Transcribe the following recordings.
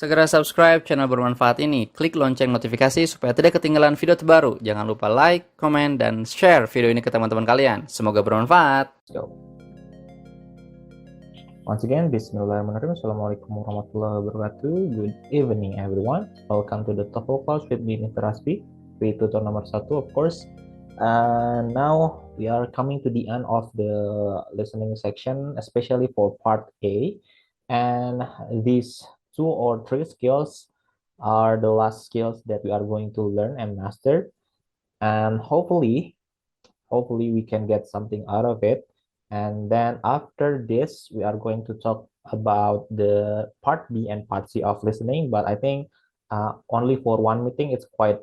Segera subscribe channel bermanfaat ini. Klik lonceng notifikasi supaya tidak ketinggalan video terbaru. Jangan lupa like, komen, dan share video ini ke teman-teman kalian. Semoga bermanfaat. Go. Once again, Bismillahirrahmanirrahim. Assalamualaikum warahmatullahi wabarakatuh. Good evening, everyone. Welcome to the TOEFL class with me, Mr. Raspi. With tutor nomor 1, of course. Now we are coming to the end of the listening section, especially for part A. And these 2 or 3 skills are the last skills that we are going to learn and master. And hopefully we can get something out of it. And then after this, we are going to talk about the part B and part C of listening. But I think only for one meeting, it's quite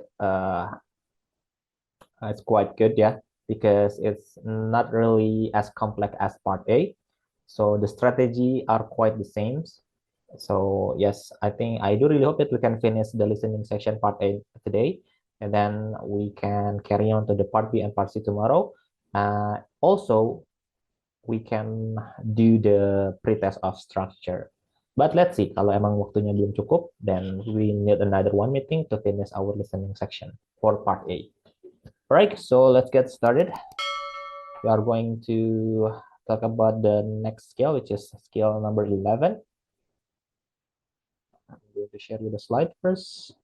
good, yeah, because it's not really as complex as part A. So the strategy are quite the same. So yes, I do really hope that we can finish the listening section part A today, and then we can carry on to the part B and part C tomorrow. Also, we can do the pretest of structure. But let's see, kalau emang waktunya belum cukup, then we need another one meeting to finish our listening section for part A. Right, so let's get started. We are going to talk about the next skill, which is skill number 11. I'm going to share you the slide first.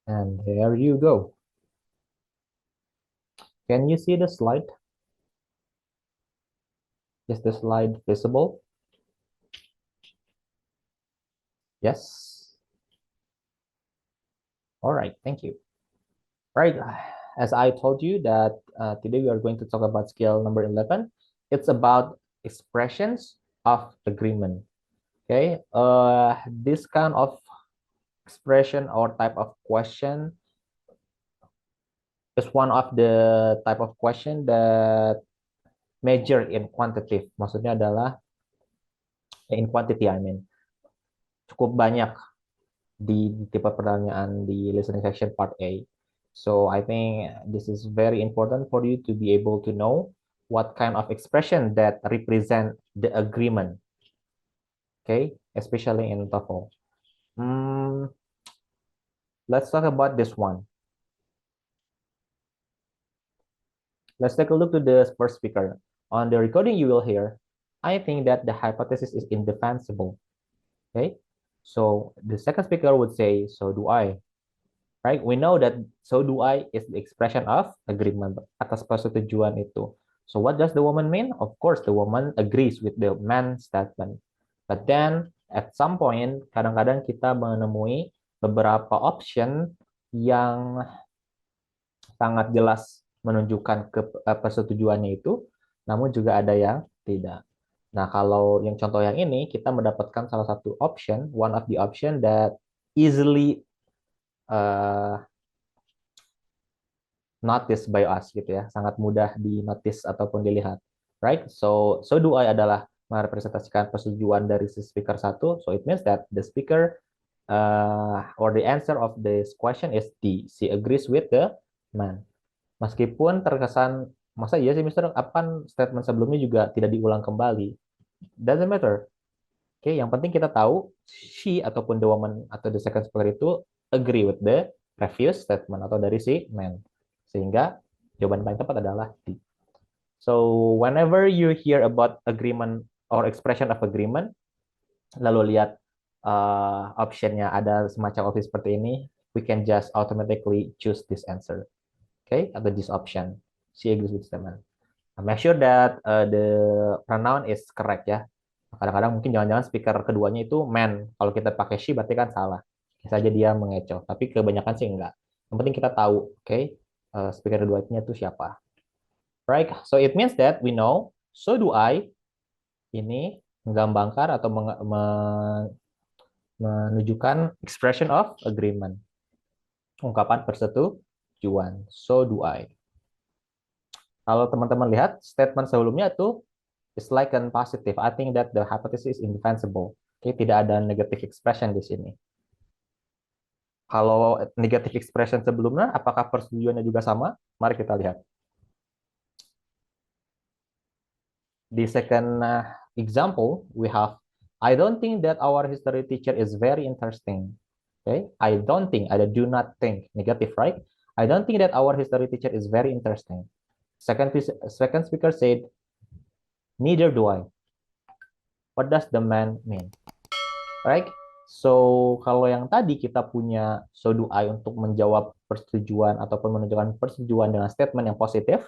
And there you go. Can you see the slide? Is the slide visible? Yes. All right, thank you. Right, as I told you that today we are going to talk about skill number 11. It's about expressions of agreement. Okay, this kind of expression or type of question is one of the type of question that measure in quantitative. Maksudnya adalah in quantity, I mean, cukup banyak di tipe pertanyaan di listening section part A. So I think this is very important for you to be able to know what kind of expression that represent the agreement. Okay, especially in TOEFL. Let's talk about this one. Let's take a look to the first speaker. On the recording you will hear, I think that the hypothesis is indefensible. Okay, so the second speaker would say, so do I. Right? We know that so do I is the expression of agreement, atas persetujuan itu. So what does the woman mean? Of course, the woman agrees with the man's statement. But then at some point, kadang-kadang kita menemui beberapa option yang sangat jelas menunjukkan ke persetujuannya itu, namun juga ada yang tidak. Nah, kalau yang contoh yang ini, kita mendapatkan salah satu option, one of the option that easily notice by us gitu ya, sangat mudah di notice ataupun dilihat, right? So do I adalah merepresentasikan persetujuan dari si speaker satu, so it means that the speaker or the answer of this question is D, she agrees with the man. Meskipun terkesan masa iya sih Mister, apa statement sebelumnya juga tidak diulang kembali, doesn't matter. Oke, yang penting kita tahu she ataupun the woman atau the second speaker itu agree with the previous statement atau dari si man. Sehingga jawaban paling tepat adalah D. So, whenever you hear about agreement or expression of agreement, lalu lihat optionnya ada semacam opsi seperti ini, we can just automatically choose this answer. Okay, atau this option. She agrees with the man. Make sure that the pronoun is correct ya. Kadang-kadang mungkin jangan-jangan speaker keduanya itu man. Kalau kita pakai she berarti kan salah. Bisa aja dia mengecoh. Tapi kebanyakan sih enggak. Yang penting kita tahu, oke, speaker keduanya itu siapa. Right? So it means that we know, so do I, ini menggambarkan atau menunjukkan expression of agreement. Ungkapan persetujuan. So do I. Kalau teman-teman lihat, statement sebelumnya itu is like an positive. I think that the hypothesis is indefensible. Oke, tidak ada negative expression di sini. Kalau negative expression sebelumnya, apakah persetujuannya juga sama? Mari kita lihat. Di second example, we have I don't think that our history teacher is very interesting. Okay, I don't think, I do not think, negative, right? I don't think that our history teacher is very interesting. Second speaker said, neither do I. What does the man mean? Right? So, kalau yang tadi kita punya so do I untuk menjawab persetujuan ataupun menunjukkan persetujuan dengan statement yang positif,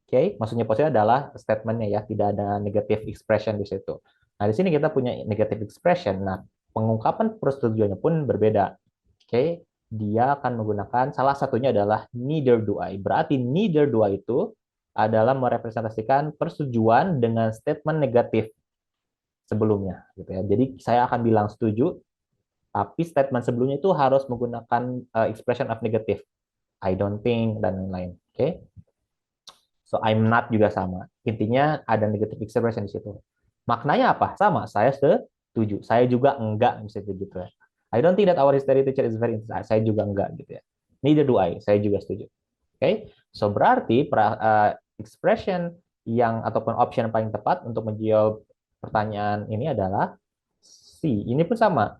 oke, maksudnya positif adalah statementnya ya, tidak ada negative expression di situ. Nah, di sini kita punya negative expression. Nah, pengungkapan persetujuannya pun berbeda. Oke, dia akan menggunakan salah satunya adalah neither do I. Berarti neither do I itu adalah merepresentasikan persetujuan dengan statement negatif sebelumnya, gitu ya. Jadi saya akan bilang setuju, tapi statement sebelumnya itu harus menggunakan expression of negative. I don't think dan lain-lain. Oke. So I'm not juga sama. Intinya ada negative expression di situ. Maknanya apa? Sama. Saya setuju. Saya juga enggak misalnya gitu ya. I don't think that our history teacher is very interesting. Saya juga enggak gitu ya. Neither do I. Saya juga setuju. Oke. Okay? So berarti expression yang ataupun option paling tepat untuk menjawab pertanyaan ini adalah C. Ini pun sama.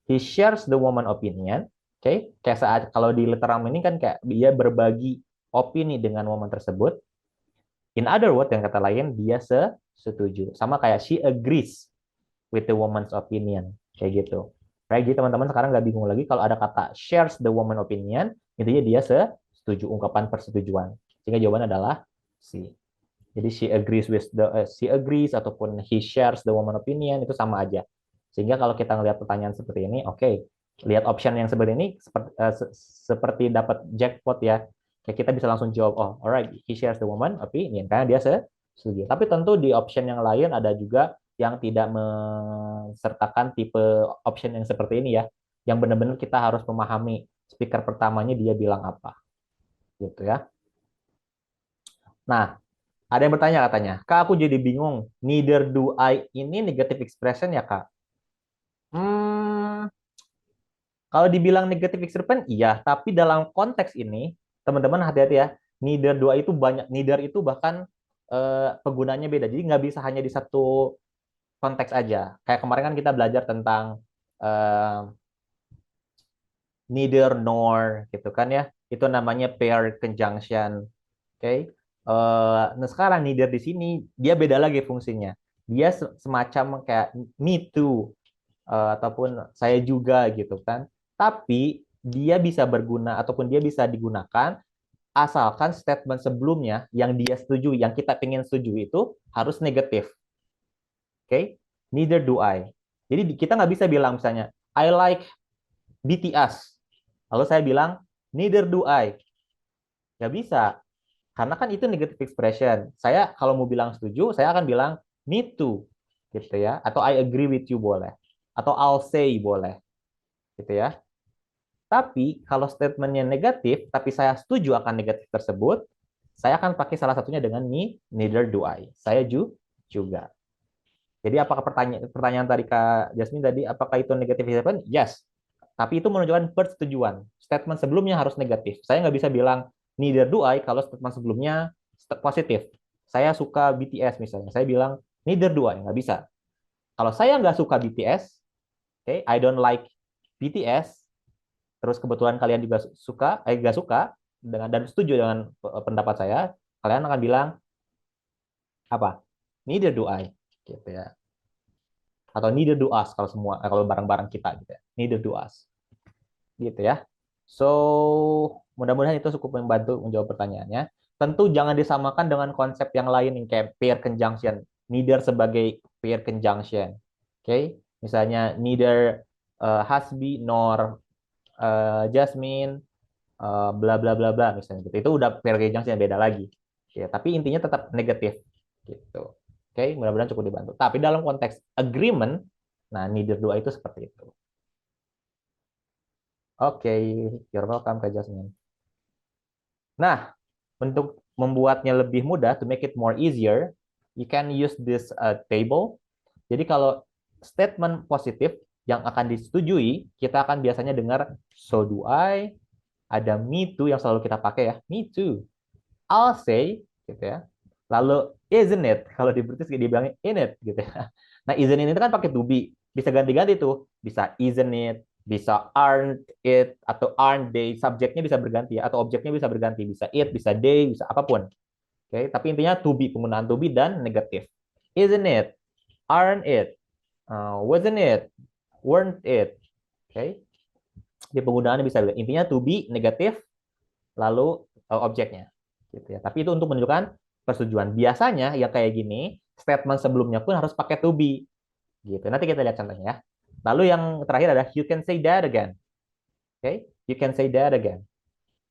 He shares the woman opinion. Oke. Okay? Kayak saat kalau di literam ini kan kayak dia berbagi opini dengan woman tersebut. In other words, yang kata lain, dia setuju. Sama kayak she agrees with the woman's opinion. Kayak gitu. Right? Jadi teman-teman sekarang nggak bingung lagi kalau ada kata shares the woman opinion, intinya dia setuju, ungkapan persetujuan. Sehingga jawabannya adalah C. Jadi she agrees ataupun he shares the woman opinion itu sama aja. Sehingga kalau kita ngelihat pertanyaan seperti ini, oke, lihat option yang seperti ini seperti dapat jackpot ya. Kayak kita bisa langsung jawab, oh, alright, he shares the woman opinion karena dia setuju. Tapi tentu di option yang lain ada juga yang tidak mensertakan tipe option yang seperti ini ya. Yang benar-benar kita harus memahami speaker pertamanya dia bilang apa. Gitu ya. Nah, ada yang bertanya katanya, Kak, aku jadi bingung. Neither do I ini negative expression ya, Kak? Kalau dibilang negative expression, iya. Tapi dalam konteks ini, teman-teman hati-hati ya. Neither do I itu banyak. Neither itu bahkan penggunaannya beda. Jadi nggak bisa hanya di satu konteks aja. Kayak kemarin kan kita belajar tentang neither nor, gitu kan ya. Itu namanya pair conjunction. Oke. Okay? Nah sekarang neither di sini dia beda lagi fungsinya. Dia semacam kayak me too ataupun saya juga gitu kan. Tapi dia bisa berguna ataupun dia bisa digunakan asalkan statement sebelumnya yang dia setuju, yang kita pengen setuju itu harus negatif. Oke? Okay? Neither do I. Jadi kita nggak bisa bilang misalnya I like BTS. Lalu saya bilang neither do I. Nggak bisa. Karena kan itu negative expression. Saya kalau mau bilang setuju, saya akan bilang me too, gitu ya. Atau I agree with you boleh. Atau I'll say boleh, gitu ya. Tapi kalau statementnya negatif, tapi saya setuju akan negatif tersebut, saya akan pakai salah satunya dengan me, neither do I. Saya juga. Jadi apakah pertanyaan tadi Kak Jasmine tadi, apakah itu negatif statement? Yes. Tapi itu menunjukkan persetujuan. Statement sebelumnya harus negatif. Saya nggak bisa bilang neither do I kalau statement sebelumnya positif. Saya suka BTS misalnya. Saya bilang neither do I. Nggak bisa. Kalau saya nggak suka BTS, okay, I don't like BTS, terus kebetulan kalian juga nggak suka dengan dan setuju dengan pendapat saya, kalian akan bilang apa? Neither do I, gitu ya. Atau neither do us kalau barang-barang kita gitu ya. Neither do us, gitu ya. So mudah-mudahan itu cukup membantu menjawab pertanyaannya. Tentu jangan disamakan dengan konsep yang lain yang kayak pair conjunction. Neither sebagai pair conjunction, oke? Okay? Misalnya neither Hasbi nor Jasmine bla bla bla bla misalnya gitu. Itu udah pair conjunction yang beda lagi. Ya, tapi intinya tetap negatif gitu. Oke, mudah-mudahan cukup dibantu. Tapi dalam konteks agreement, nah neither do I itu seperti itu. Oke, you're welcome Kak Jasmine. Nah, untuk membuatnya lebih mudah, to make it more easier, you can use this table. Jadi kalau statement positif yang akan disetujui, kita akan biasanya dengar so do I, ada me too yang selalu kita pakai ya, me too. I'll say, gitu ya. Lalu isn't it? Kalau di British dibilangnya in it, gitu ya. Nah, isn't it itu kan pakai to be. bisa ganti-ganti tuh. Bisa isn't it, bisa aren't it, atau aren't they. Subjeknya bisa berganti ya, atau objeknya bisa berganti. Bisa it, bisa they, bisa apapun. Oke, tapi intinya to be, penggunaan to be dan negatif. Isn't it? Aren't it? Wasn't it? Weren't it? Oke. Di penggunaannya bisa intinya to be negatif lalu objeknya gitu ya. Tapi itu untuk menunjukkan persetujuan. Biasanya ya kayak gini, statement sebelumnya pun harus pakai to be gitu. Nanti kita lihat contohnya ya. Lalu yang terakhir adalah you can say that again. Oke, okay? You can say that again.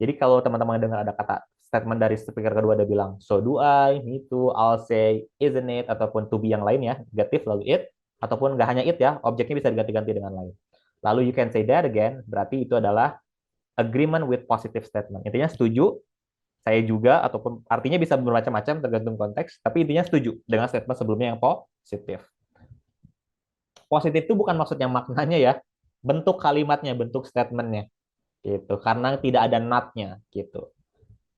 Jadi kalau teman-teman dengar ada kata statement dari speaker kedua ada bilang so do I, me too, I'll say, isn't it, ataupun to be yang lain ya, negatif lalu it, ataupun nggak hanya it ya, objeknya bisa diganti-ganti dengan lain. Lalu you can say that again, berarti itu adalah agreement with positive statement. Intinya setuju, saya juga, ataupun artinya bisa bermacam-macam tergantung konteks, tapi intinya setuju dengan statement sebelumnya yang positif. Positif itu bukan maksudnya maknanya ya, bentuk kalimatnya, bentuk statementnya, gitu. Karena tidak ada not-nya, gitu.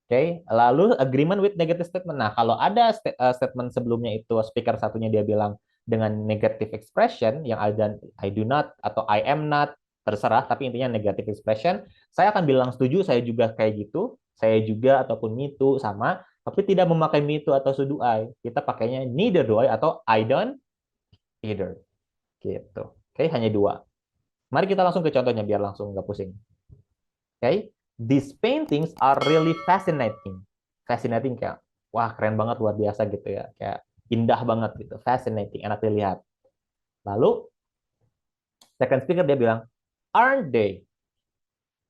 Oke, lalu agreement with negative statement. Nah, kalau ada statement sebelumnya itu speaker satunya dia bilang dengan negative expression yang ada I do not atau I am not, terserah, tapi intinya negative expression, saya akan bilang setuju, saya juga kayak gitu, saya juga ataupun me too sama, tapi tidak memakai me too atau so do I. Kita pakainya neither do I atau I don't either. Gitu. Oke, hanya dua. Mari kita langsung ke contohnya biar langsung nggak pusing. Okay? These paintings are really fascinating. Fascinating kayak, wah keren banget, luar biasa gitu ya. Kayak indah banget gitu. Fascinating, enak dilihat. Lalu, second speaker dia bilang, aren't they?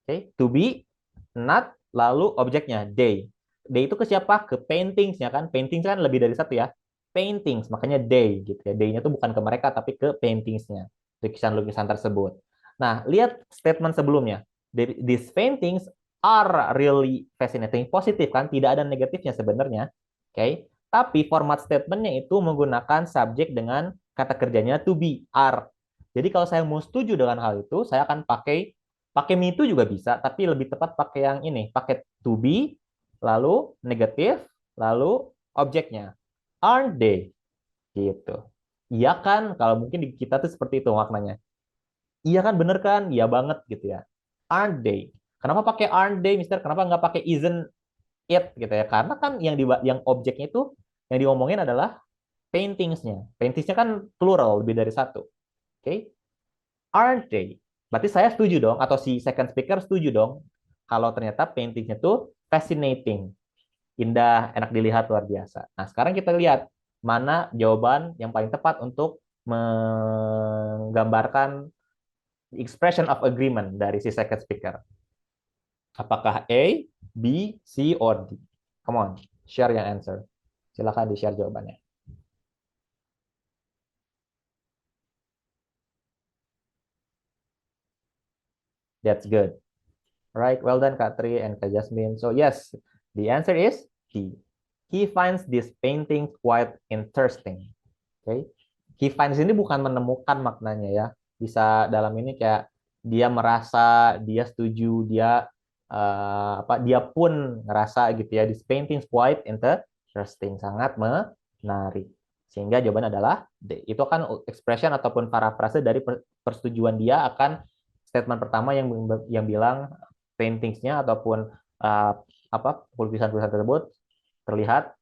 Okay? To be, not, lalu objeknya, they. They itu ke siapa? Ke paintings-nya kan. Paintings kan lebih dari satu ya. Paintings, makanya they gitu ya. They-nya tuh bukan ke mereka, tapi ke paintings-nya. Lukisan-lukisan tersebut. Nah, lihat statement sebelumnya. These paintings are really fascinating. Positif kan, tidak ada negatifnya sebenarnya. Oke, okay? Tapi format statementnya itu menggunakan subjek dengan kata kerjanya to be, are. Jadi kalau saya mau setuju dengan hal itu, saya akan pakai me too juga bisa, tapi lebih tepat pakai yang ini, pakai to be, lalu negatif, lalu objeknya. Aren't they? Gitu. Iya kan? Kalau mungkin di kita tuh seperti itu maknanya. Iya kan, bener kan? Iya banget gitu ya. Aren't they? Kenapa pakai aren't they, Mister? Kenapa nggak pakai isn't it gitu ya? Karena kan yang objeknya itu yang diomongin adalah paintingsnya. Paintingsnya kan plural, lebih dari satu. Oke? Okay? Aren't they? Berarti saya setuju dong, atau si second speaker setuju dong, kalau ternyata paintingnya tuh fascinating, indah, enak dilihat, luar biasa. Nah, sekarang kita lihat mana jawaban yang paling tepat untuk menggambarkan expression of agreement dari si second speaker. Apakah A, B, C, or D? Come on, share your answer. Silakan di-share jawabannya. That's good. Right, well done Kak Tri and Kak Jasmine. So yes, the answer is D. He finds this painting quite interesting. Okay. He finds ini bukan menemukan maknanya ya. Bisa dalam ini kayak dia merasa, dia setuju, dia dia pun ngerasa gitu ya. This painting quite interesting, sangat menarik. Sehingga jawaban adalah D. Itu kan expression ataupun parafrase dari persetujuan dia akan statement pertama yang bilang paintingsnya ataupun lukisan-lukisan tersebut terlihat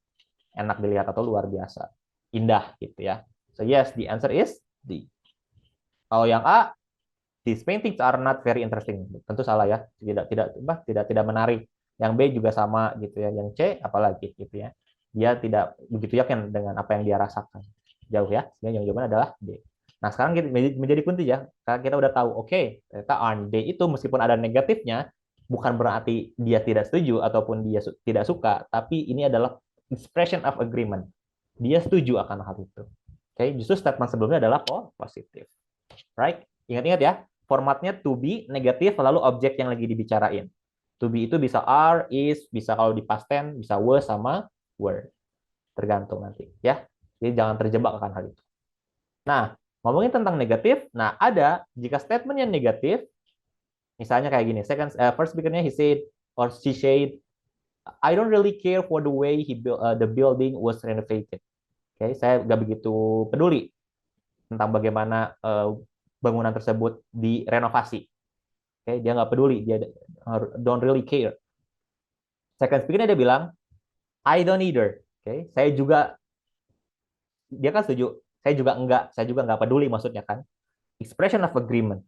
enak dilihat atau luar biasa, indah gitu ya. So yes, the answer is D. Kalau yang A, these paintings are not very interesting. Tentu salah ya, tidak menarik. Yang B juga sama gitu ya. Yang C apalagi gitu ya. Dia tidak begitu yakin dengan apa yang dia rasakan. Jauh ya. Sehingga yang jawaban adalah D. Nah, sekarang kita menjadi kunci ya. Karena kita udah tahu, oke, ternyata aren't they itu meskipun ada negatifnya, bukan berarti dia tidak setuju ataupun dia tidak suka, tapi ini adalah expression of agreement. Dia setuju akan hal itu. Oke, justru statement sebelumnya adalah positif. Right? Ingat-ingat ya, formatnya to be, negatif, lalu objek yang lagi dibicarain. To be itu bisa are, is, bisa kalau di past tense, bisa was sama were. Tergantung nanti ya. Jadi jangan terjebak akan hal itu. Nah, ngomongin tentang negatif, nah ada jika statement yang negatif, misalnya kayak gini, first speaker-nya he said or she said, I don't really care for the way the building was renovated. Oke, saya nggak begitu peduli tentang bagaimana bangunan tersebut direnovasi. Oke, dia nggak peduli, dia don't really care. Second speaker dia bilang, I don't either. Oke, saya juga, dia kan setuju, saya juga nggak peduli maksudnya kan. Expression of agreement.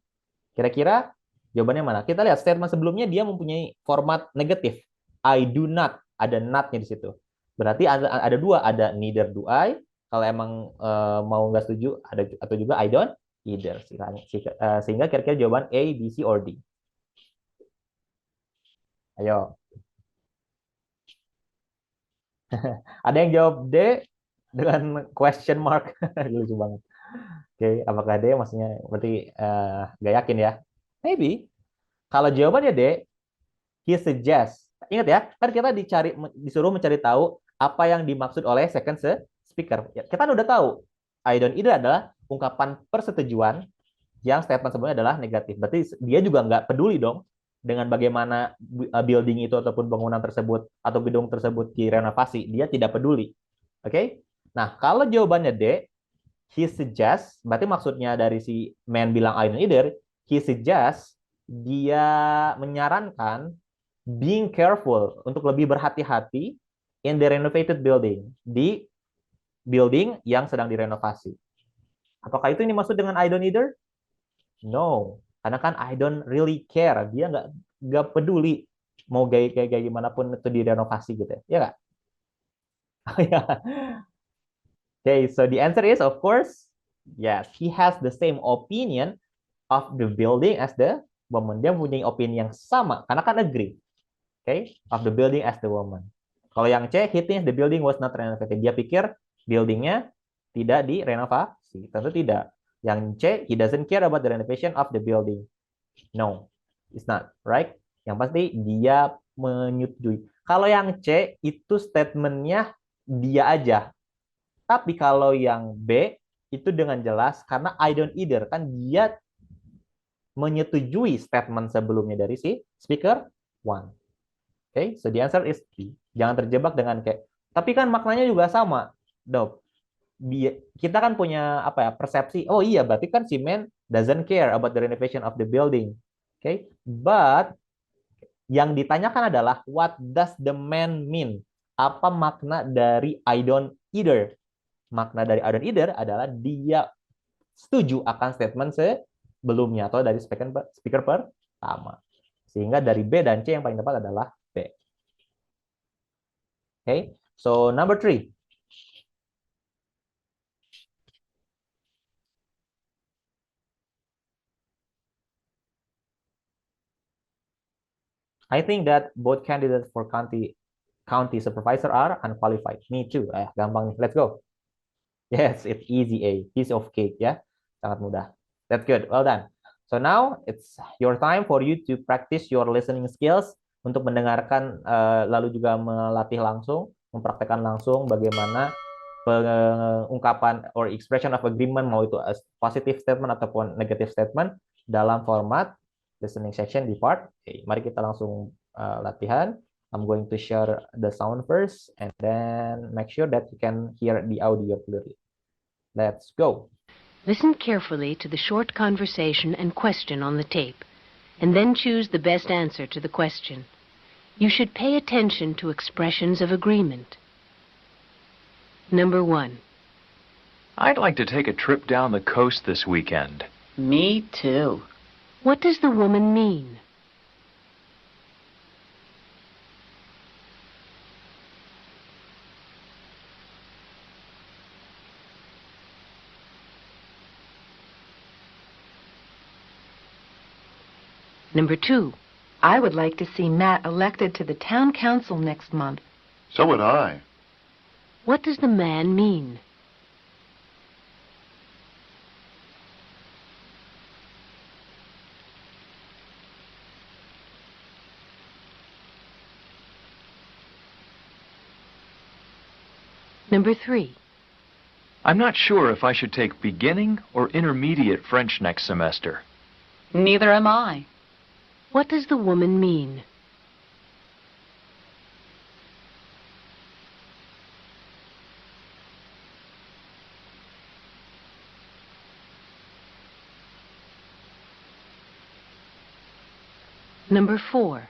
Kira-kira jawabannya mana? Kita lihat statement sebelumnya dia mempunyai format negatif. I do not, ada not-nya di situ. Berarti ada dua, ada neither do I. Kalau emang mau nggak setuju, ada atau juga I don't either. Sehingga kira-kira jawaban A, B, C, or D. Ayo. Ada yang jawab D dengan question mark. Lucu banget. Oke, apakah D maksudnya berarti nggak yakin ya? Maybe. Kalau jawabannya D, he suggests. Ingat ya, kan kita disuruh mencari tahu apa yang dimaksud oleh second speaker. Ya, kita kan udah tahu. I don't either adalah ungkapan persetujuan yang statement sebelumnya adalah negatif. Berarti dia juga nggak peduli dong dengan bagaimana building itu ataupun bangunan tersebut atau gedung tersebut direnovasi. Dia tidak peduli. Oke? Okay? Nah, kalau jawabannya D, he suggests, berarti maksudnya dari si man bilang I don't either, he suggests, dia menyarankan being careful, untuk lebih berhati-hati in the renovated building, di building yang sedang direnovasi. Apakah itu ini maksud dengan I don't either? No, karena kan I don't really care, dia nggak peduli mau kayak gimana pun itu direnovasi gitu ya, ya nggak? Okay, so the answer is of course yes, he has the same opinion of the building as the woman. Dia punya opini yang sama karena kan agree, okay, of the building as the woman. Kalau yang C, he thinks the building was not renovated. Dia pikir buildingnya tidak direnovasi. Tentu tidak. Yang C, he doesn't care about the renovation of the building. No, it's not, right? Yang pasti dia menyetujui. Kalau yang C itu statementnya dia aja. Tapi kalau yang B itu dengan jelas karena I don't either, kan dia menyetujui statement sebelumnya dari si speaker one. Oke, okay? So the answer is B. Jangan terjebak dengan kayak, tapi kan maknanya juga sama, Dok. Kita kan punya apa ya, persepsi, oh iya berarti kan si man doesn't care about the renovation of the building. Oke, okay? But yang ditanyakan adalah what does the man mean? Apa makna dari I don't either? Makna dari I don't either adalah dia setuju akan statement sebelumnya atau dari speaker pertama. Sehingga dari B dan C yang paling tepat adalah B. Okay, so number 3. I think that both candidates for county supervisor are unqualified. Me too. Gampang nih. Let's go. Yes, it's easy A. Piece of cake ya. Sangat mudah. That's good. Well done. So now it's your time for you to practice your listening skills untuk mendengarkan lalu juga melatih langsung, mempraktekkan langsung bagaimana pengungkapan or expression of agreement, mau itu as positive statement ataupun negative statement dalam format listening section di part A. Mari kita langsung latihan. I'm going to share the sound first and then make sure that you can hear the audio clearly. Let's go. Listen carefully to the short conversation and question on the tape, and then choose the best answer to the question. You should pay attention to expressions of agreement. Number 1. I'd like to take a trip down the coast this weekend. Me too. What does the woman mean? Number 2. I would like to see Matt elected to the town council next month. So would I. What does the man mean? Number 3. I'm not sure if I should take beginning or intermediate French next semester. Neither am I. What does the woman mean? Number 4.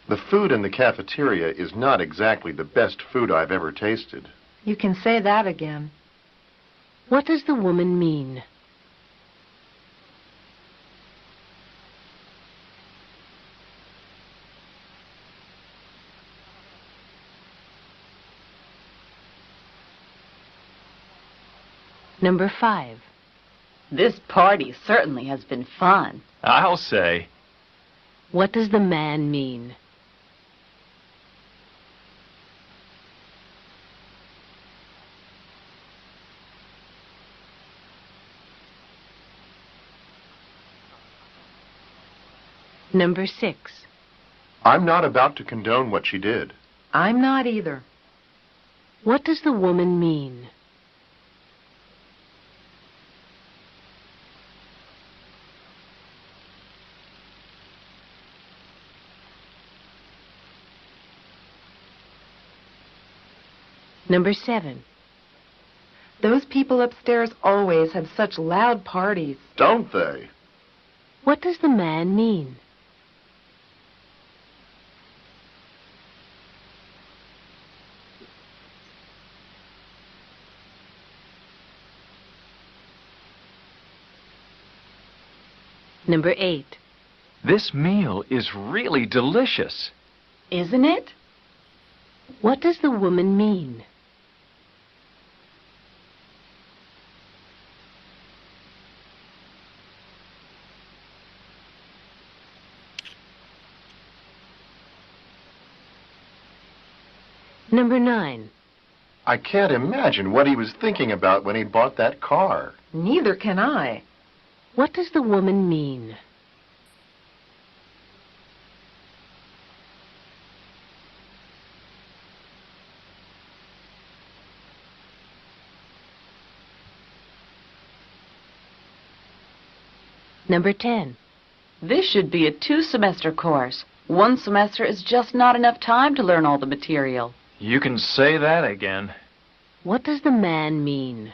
The food in the cafeteria is not exactly the best food I've ever tasted. You can say that again. What does the woman mean? Number 5. This party certainly has been fun. I'll say. What does the man mean? Number 6. I'm not about to condone what she did. I'm not either. What does the woman mean? Number 7. Those people upstairs always have such loud parties. Don't they? What does the man mean? Number 8. This meal is really delicious. Isn't it? What does the woman mean? Number 9. I can't imagine what he was thinking about when he bought that car. Neither can I. What does the woman mean? Number 10. This should be a 2-semester course. 1 semester is just not enough time to learn all the material. You can say that again. What does the man mean?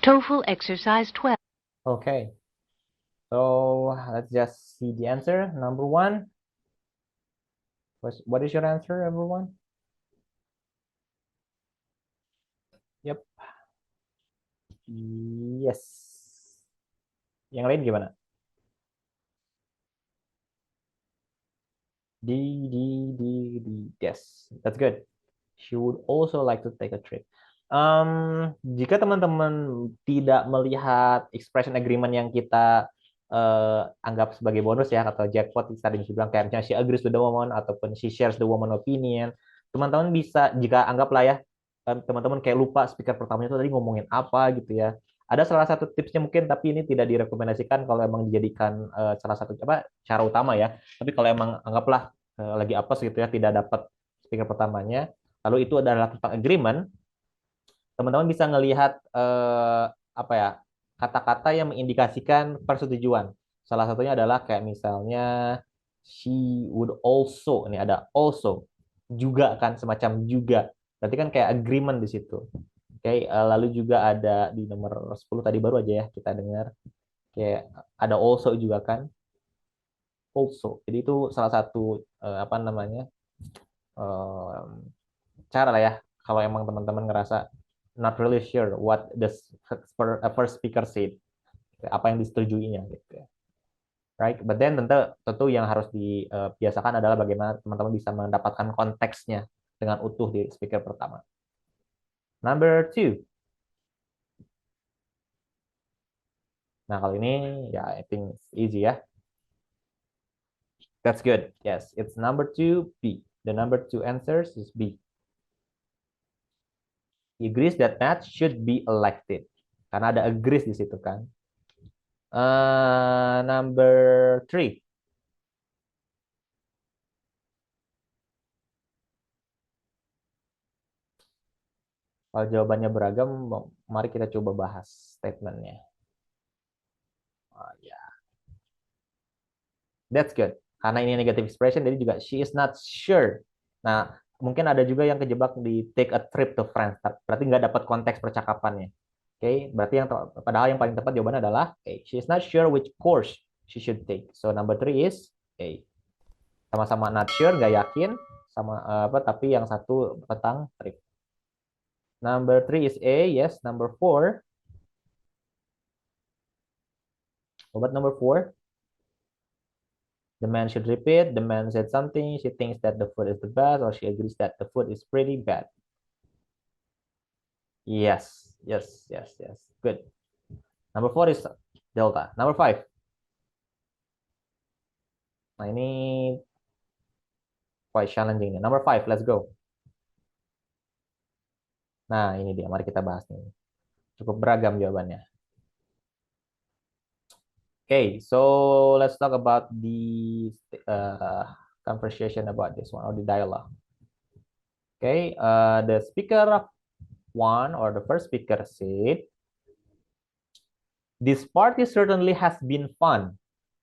TOEFL exercise 12. Okay. So let's just see the answer. Number 1. What is your answer, everyone? Yep. Yes. Yang lain gimana? D. Yes, that's good. She would also like to take a trip. Jika teman-teman tidak melihat expression agreement yang kita anggap sebagai bonus ya atau jackpot, tadi bilang kayak misalnya she agrees with the woman ataupun she shares the woman opinion, teman-teman bisa, jika anggaplah ya teman-teman kayak lupa speaker pertamanya itu tadi ngomongin apa gitu ya, ada salah satu tipsnya mungkin, tapi ini tidak direkomendasikan kalau emang dijadikan salah satu cara utama ya, tapi kalau emang anggaplah lagi apes gitu ya, tidak dapat speaker pertamanya, lalu itu adalah tentang agreement, teman-teman bisa ngelihat apa ya, kata-kata yang mengindikasikan persetujuan. Salah satunya adalah kayak misalnya she would also, ini ada also, juga kan, semacam juga. Berarti kan kayak agreement di situ. Oke, lalu juga ada di nomor 10 tadi baru aja ya kita dengar. Kayak ada also juga kan. Also. Jadi itu salah satu apa namanya? Cara lah ya kalau emang teman-teman ngerasa not really sure what the first speaker said, apa yang disetujuinya gitu ya. Right, but then tentu yang harus dibiasakan adalah bagaimana teman-teman bisa mendapatkan konteksnya dengan utuh di speaker pertama. Number 2. Nah, kalau ini ya I think it's easy ya. That's good. Yes, it's number 2, B. The number 2 answers is B. He agrees that Matt should be elected. Karena ada agrees di situ kan. Number 3. Kalau jawabannya beragam, mari kita coba bahas statementnya. Oh, ya, that's good. Karena ini negative expression, jadi juga she is not sure. Nah, mungkin ada juga yang kejebak di take a trip to France. Berarti nggak dapat konteks percakapannya. Oke, berarti padahal yang paling tepat jawabannya adalah she is not sure which course she should take. So number 3 is A. Sama-sama not sure, nggak yakin, sama tapi yang satu tentang trip. Number 3 is A, yes. Number 4. What about number 4? The man should repeat. The man said something. She thinks that the food is the best, or she agrees that the food is pretty bad. Yes, yes, yes, yes. Good. Number 4 is Delta. Number 5. Nah, ini quite challenging. Number 5, let's go. Nah, ini dia. Mari kita bahas nih. Cukup beragam jawabannya. Okay, so let's talk about the conversation about this one, or the dialogue. Okay, the speaker one, or the first speaker said, this party certainly has been fun.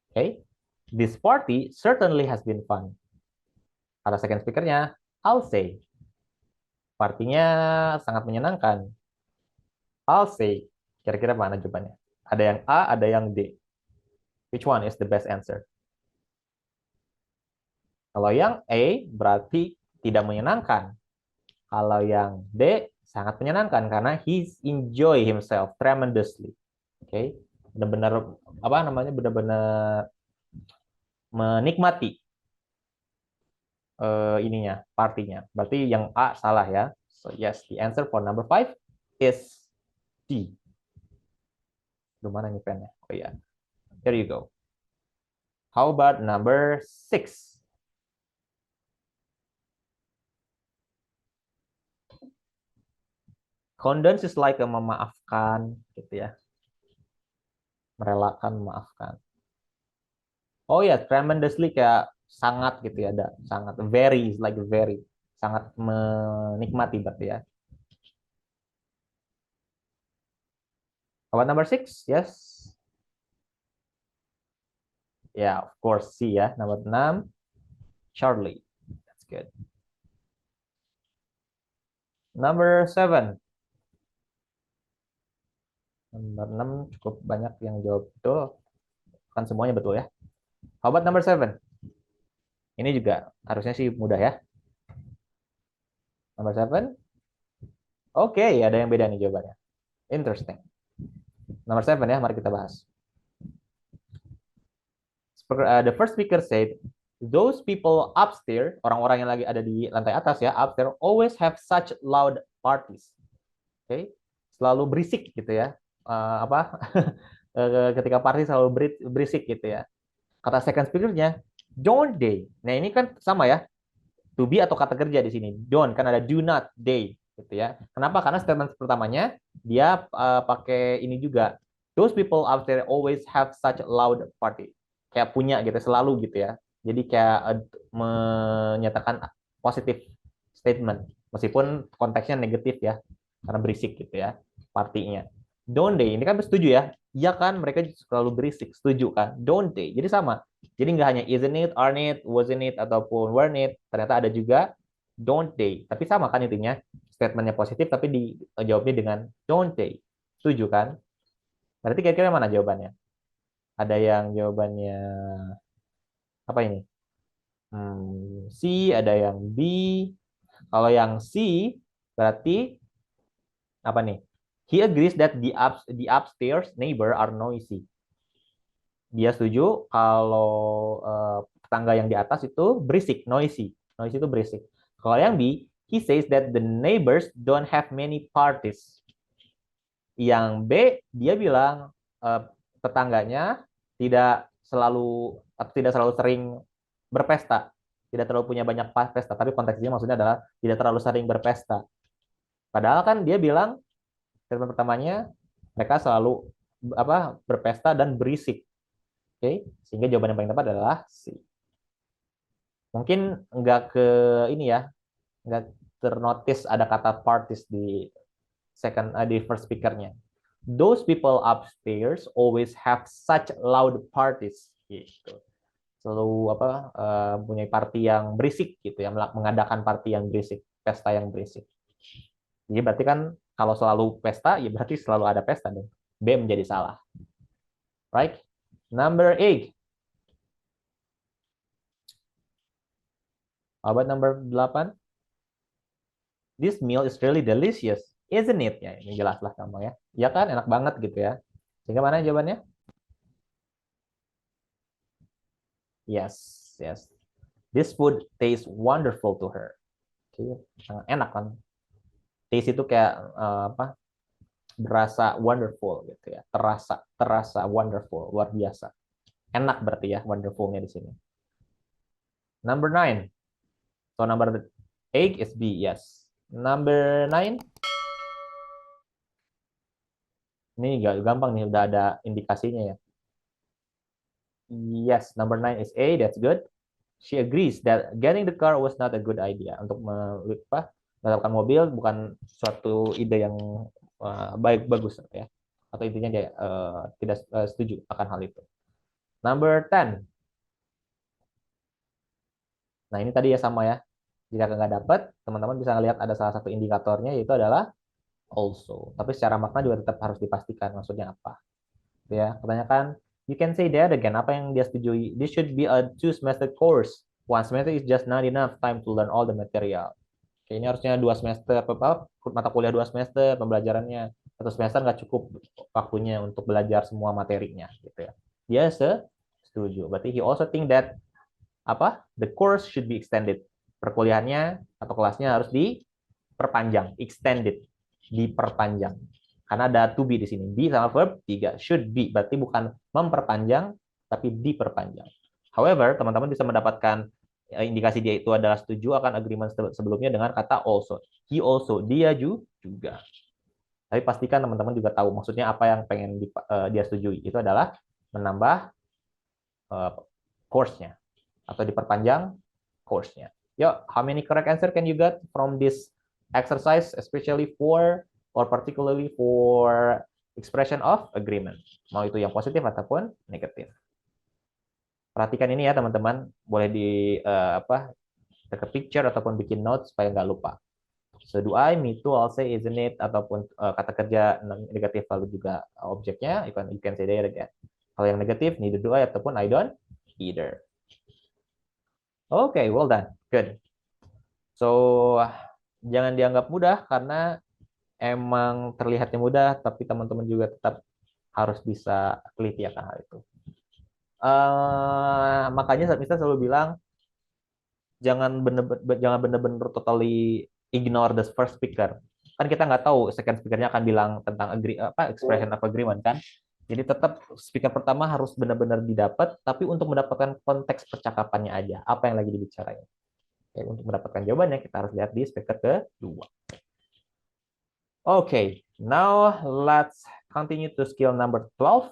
Okay, this party certainly has been fun. Kata second speakernya, I'll say. Partinya sangat menyenangkan. I'll say. Kira-kira mana jawabannya? Ada yang A, ada yang D. Which one is the best answer? Kalau yang A berarti tidak menyenangkan. Kalau yang D sangat menyenangkan karena he's enjoy himself tremendously. Oke, okay? Benar-benar benar-benar menikmati ininya, partinya. Berarti yang A salah ya. So yes, the answer for number 5 is D. Gimana nih pennya? Oh ya, here you go. How about number 6? Condones is like memaafkan, gitu ya. Merelakan, memaafkan. Oh ya, tremendously kayak sangat gitu ya, ada sangat, very is like very, sangat menikmati berarti ya. How about number 6? Yes. Yeah, of course C ya. Number 6, Charlie. That's good. Number 7. Nomor 6 cukup banyak yang jawab betul. Kan semuanya betul ya. How about number 7? Ini juga harusnya sih mudah ya. Number 7. Oke, ada yang beda nih jawabannya. Interesting. Nomor 7 ya, mari kita bahas. The first speaker said, those people upstairs, orang-orang yang lagi ada di lantai atas ya, upstairs, always have such loud parties. Oke, selalu berisik gitu ya. Ketika party selalu berisik gitu ya. Kata second speakernya, don't they? Nah ini kan sama ya, to be atau kata kerja di sini. Don't, kan ada do not, they gitu ya. Kenapa? Karena statement pertamanya dia pakai ini juga. Those people upstairs always have such loud party. Kayak punya gitu, selalu gitu ya. Jadi kayak menyatakan positif statement, meskipun konteksnya negatif ya, karena berisik gitu ya, partinya. Don't they? Ini kan setuju ya? Iya kan, mereka selalu berisik, setuju kan? Don't they? Jadi sama. Jadi nggak hanya isn't it, aren't it, wasn't it, ataupun weren't it. Ternyata ada juga don't they. Tapi sama kan intinya, statementnya positif, tapi dijawabnya dengan don't they. Setuju kan? Berarti kira-kira mana jawabannya? Ada yang jawabannya apa ini? C, ada yang B. Kalau yang C berarti apa nih? He agrees that the upstairs neighbor are noisy. Dia setuju kalau tetangga yang di atas itu berisik, noisy. Noisy itu berisik. Kalau yang B, he says that the neighbors don't have many parties. Yang B, dia bilang tetangganya tidak selalu sering berpesta, tidak terlalu punya banyak pesta, tapi konteksnya maksudnya adalah tidak terlalu sering berpesta. Padahal kan dia bilang statement pertamanya mereka selalu berpesta dan berisik. Oke, sehingga jawaban yang paling tepat adalah C. Mungkin nggak ke ini ya, nggak ternotis ada kata parties di di first speakernya. Those people upstairs always have such loud parties. Gitu. Selalu punya party yang berisik gitu ya, mengadakan party yang berisik, pesta yang berisik. Jadi berarti kan kalau selalu pesta, ya berarti selalu ada pesta dong. B menjadi salah. Right? Number 8. How about number 8? This meal is really delicious, isn't it? Ya, ini jelas lah kamu ya. Ya kan, enak banget gitu ya. Sehingga mana jawabannya? Yes, yes. This food tastes wonderful to her. Oke, sangat enak kan. Taste itu kayak berasa wonderful gitu ya. Terasa wonderful, luar biasa. Enak berarti ya wonderfulnya di sini. Number 9. So number 8 is B, yes. Number 9. Ini gampang nih, udah ada indikasinya ya. Yes, number 9 is A, that's good. She agrees that getting the car was not a good idea. Untuk mendapatkan mobil bukan suatu ide yang bagus ya. Atau intinya dia tidak setuju akan hal itu. Number 10. Nah, ini tadi ya sama ya. Jika nggak dapat, teman-teman bisa ngelihat ada salah satu indikatornya, yaitu adalah also. Tapi secara makna juga tetap harus dipastikan maksudnya apa. Ya, kebanyakan you can say that again. Apa yang dia setujui? This should be a 2-semester course. 1 semester is just not enough time to learn all the material. Oke, ini harusnya 2 semester, mata kuliah 2 semester pembelajarannya. 1 semester nggak cukup waktunya untuk belajar semua materinya, gitu ya. Dia setuju. Berarti he also think that the course should be extended. Perkuliahannya atau kelasnya harus diperpanjang, extended, diperpanjang. Karena ada to be di sini. Be sama verb 3, should be. Berarti bukan memperpanjang, tapi diperpanjang. However, teman-teman bisa mendapatkan indikasi dia itu adalah setuju akan agreement sebelumnya dengan kata also. He also, dia juga. Tapi pastikan teman-teman juga tahu maksudnya apa yang pengen dia setujui. Itu adalah menambah course-nya atau diperpanjang course-nya. Yo, how many correct answer can you get from this exercise, especially for or particularly for expression of agreement? Mau itu yang positif ataupun negatif. Perhatikan ini ya teman-teman, boleh take a picture ataupun bikin notes supaya nggak lupa. So do I, me too, I'll say, isn't it, ataupun kata kerja negatif lalu juga objeknya, you can say that again. Kalau yang negatif, neither do I ataupun I don't either. Okay, well done. Good. So, jangan dianggap mudah karena emang terlihatnya mudah, tapi teman-teman juga tetap harus bisa teliti akan hal itu. Makanya saya selalu bilang, jangan benar-benar totally ignore the first speaker. Kan kita nggak tahu second speakernya akan bilang tentang expression of agreement kan. Jadi tetap speaker pertama harus benar-benar didapat, tapi untuk mendapatkan konteks percakapannya aja, apa yang lagi dibicarain. Oke, untuk mendapatkan jawabannya kita harus lihat di speaker kedua. Okay, now let's continue to skill number 12.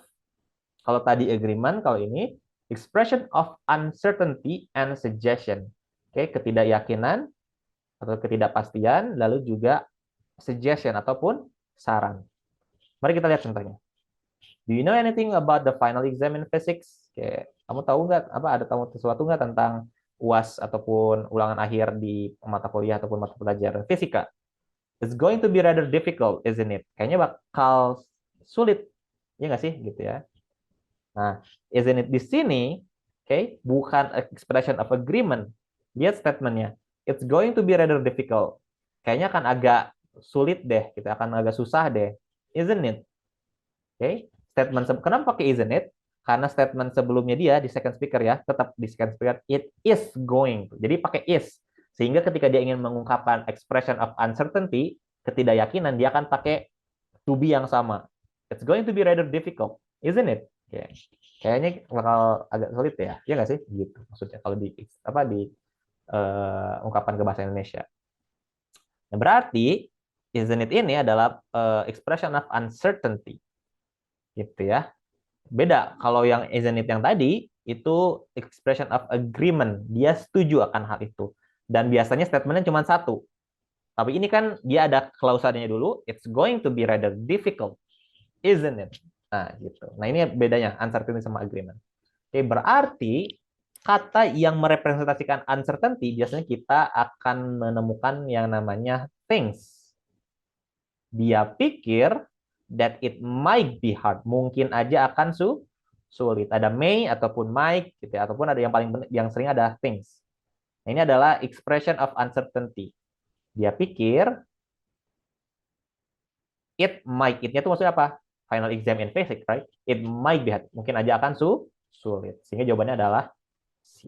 Kalau tadi agreement, kalau ini expression of uncertainty and suggestion. Oke, ketidakyakinan atau ketidakpastian, lalu juga suggestion ataupun saran. Mari kita lihat contohnya. Do you know anything about the final exam in physics? Oke, kamu tahu nggak tahu sesuatu nggak tentang UAS ataupun ulangan akhir di mata kuliah ataupun mata pelajaran fisika? It's going to be rather difficult, isn't it? Kayaknya bakal sulit, ya nggak sih, gitu ya. Nah, isn't it di sini, oke, bukan expression of agreement. Lihat statementnya. It's going to be rather difficult. Kayaknya akan agak sulit deh, kita akan agak susah deh, isn't it? Oke, statement kenapa pakai isn't it? Karena statement sebelumnya dia di second speaker ya, tetap di second speaker, it is going. Jadi pakai is. Sehingga ketika dia ingin mengungkapkan expression of uncertainty, ketidakyakinan, dia akan pakai to be yang sama. It's going to be rather difficult, isn't it? Okay. Kayaknya bakal agak sulit ya, ya nggak sih? Gitu maksudnya kalau di ungkapan ke bahasa Indonesia. Nah, berarti isn't it ini adalah expression of uncertainty, gitu ya. Beda kalau yang isn't it yang tadi itu expression of agreement, dia setuju akan hal itu. Dan biasanya statementnya cuma satu. Tapi ini kan dia ada klausalnya dulu. It's going to be rather difficult, isn't it? Nah, gitu. Nah, ini bedanya uncertainty sama agreement. Oke, berarti kata yang merepresentasikan uncertainty biasanya kita akan menemukan yang namanya things. Dia pikir that it might be hard. Mungkin aja akan sulit. Ada may ataupun might gitu ya, ataupun ada yang sering ada things. Nah, ini adalah expression of uncertainty. Dia pikir it might. It-nya itu maksudnya apa? Final exam in physics, right? It might be hard. Mungkin aja akan sulit. Sehingga jawabannya adalah C.